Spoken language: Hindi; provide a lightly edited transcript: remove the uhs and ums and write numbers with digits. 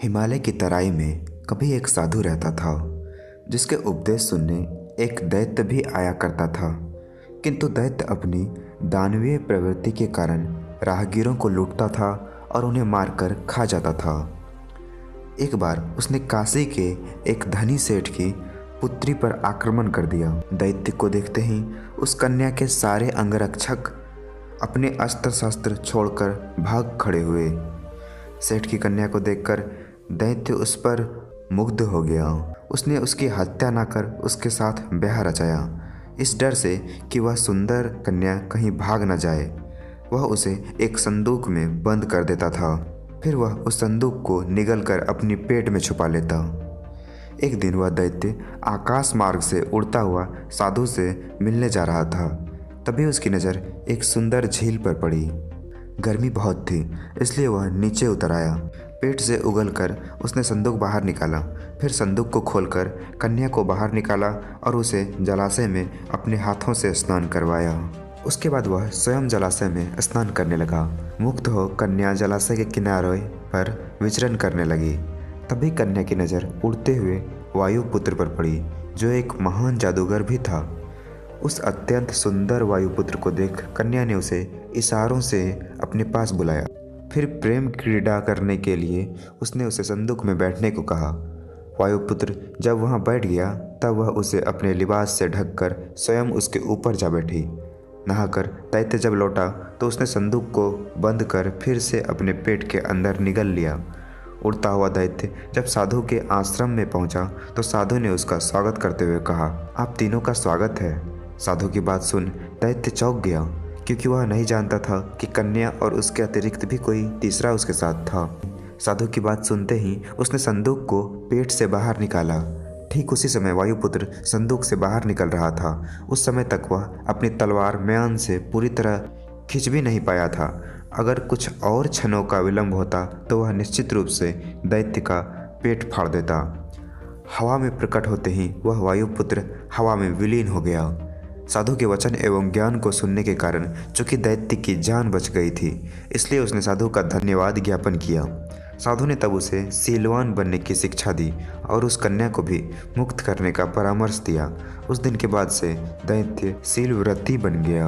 हिमालय की तराई में कभी एक साधु रहता था जिसके उपदेश सुनने एक दैत्य भी आया करता था। किंतु दैत्य अपनी दानवीय प्रवृत्ति के कारण राहगीरों को लूटता था और उन्हें मारकर खा जाता था। एक बार उसने काशी के एक धनी सेठ की पुत्री पर आक्रमण कर दिया। दैत्य को देखते ही उस कन्या के सारे अंगरक्षक अपने अस्त्र शस्त्र छोड़कर भाग खड़े हुए। सेठ की कन्या को देखकर दैत्य उस पर मुग्ध हो गया। उसने उसकी हत्या न कर उसके साथ ब्याह रचाया। इस डर से कि वह सुंदर कन्या कहीं भाग न जाए, वह उसे एक संदूक में बंद कर देता था। फिर वह उस संदूक को निगल कर अपनी पेट में छुपा लेता। एक दिन वह दैत्य आकाश मार्ग से उड़ता हुआ साधु से मिलने जा रहा था। तभी उसकी नज़र एक सुंदर झील पर पड़ी। गर्मी बहुत थी, इसलिए वह नीचे उतर आया। पेट से उगलकर उसने संदूक बाहर निकाला। फिर संदूक को खोलकर कन्या को बाहर निकाला और उसे जलाशय में अपने हाथों से स्नान करवाया। उसके बाद वह स्वयं जलाशय में स्नान करने लगा। मुक्त हो कन्या जलाशय के किनारे पर विचरण करने लगी। तभी कन्या की नज़र उड़ते हुए वायुपुत्र पर पड़ी, जो एक महान जादूगर भी था। उस अत्यंत सुंदर वायुपुत्र को देख कन्या ने उसे इशारों से अपने पास बुलाया। फिर प्रेम क्रीड़ा करने के लिए उसने उसे संदूक में बैठने को कहा। वायुपुत्र जब वहां बैठ गया तब वह उसे अपने लिबास से ढककर स्वयं उसके ऊपर जा बैठी। नहाकर दैत्य जब लौटा तो उसने संदूक को बंद कर फिर से अपने पेट के अंदर निगल लिया। उड़ता हुआ दैत्य जब साधु के आश्रम में पहुंचा तो साधु ने उसका स्वागत करते हुए कहा, आप तीनों का स्वागत है। साधु की बात सुन दैत्य चौंक गया, क्योंकि वह नहीं जानता था कि कन्या और उसके अतिरिक्त भी कोई तीसरा उसके साथ था। साधु की बात सुनते ही उसने संदूक को पेट से बाहर निकाला। ठीक उसी समय वायुपुत्र संदूक से बाहर निकल रहा था। उस समय तक वह अपनी तलवार म्यान से पूरी तरह खिंच भी नहीं पाया था। अगर कुछ और क्षणों का विलंब होता तो वह निश्चित रूप से दैत्य का पेट फाड़ देता। हवा में प्रकट होते ही वह वायुपुत्र हवा में विलीन हो गया। साधु के वचन एवं ज्ञान को सुनने के कारण चूंकि दैत्य की जान बच गई थी, इसलिए उसने साधु का धन्यवाद ज्ञापन किया। साधु ने तब उसे शीलवान बनने की शिक्षा दी और उस कन्या को भी मुक्त करने का परामर्श दिया। उस दिन के बाद से दैत्य शीलव्रती बन गया।